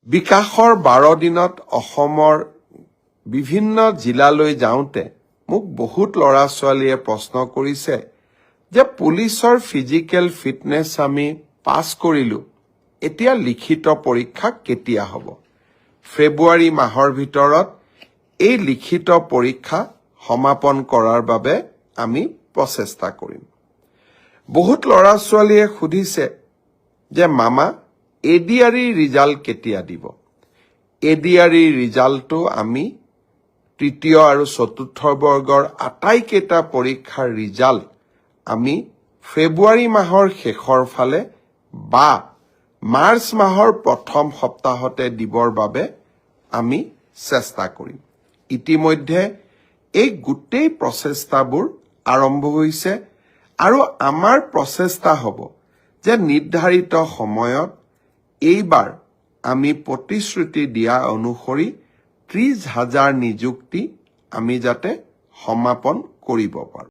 বিকাশৰ 12 দিনত অসমৰ বিভিন্ন জিলালৈ যাওঁতে মোক বহুত ল'ৰা ছোৱালীয়ে প্ৰশ্ন কৰিছে যে পুলিচৰ ফিজিকেল ফিটনেছ আমি পাছ কৰিলো, এতিয়া লিখিত পৰীক্ষা কেতিয়া হ'ব? ফেব্ৰুৱাৰী মাহৰ ভিতৰত এই লিখিত পৰীক্ষা সমাপন কৰাৰ বাবে আমি প্ৰচেষ্টা কৰিম। বহুত ল'ৰা ছোৱালীয়ে সুধিছে যে মামা এডিআৰই ৰিজাল্ট কেতিয়া দিব? এডিআৰই ৰিজাল্টটো আমি তৃতীয় আৰু চতুৰ্থ বৰ্গৰ আটাইকেইটা পৰীক্ষাৰ ৰিজাল্ট আমি ফেব্ৰুৱাৰী মাহৰ শেষৰ ফালে বা মাৰ্চ মাহৰ প্ৰথম সপ্তাহতে দিবৰ বাবে আমি চেষ্টা কৰিম। ইতিমধ্যে এই গোটেই প্ৰচেষ্টাবোৰ আৰম্ভ হৈছে আৰু আমাৰ প্ৰচেষ্টা হ'ব যে নিৰ্ধাৰিত সময়ত এইবাৰ আমি প্ৰতিশ্ৰুতি দিয়া অনুসৰি 30,000 নিযুক্তি আমি যাতে সমাপন কৰিব পাৰোঁ।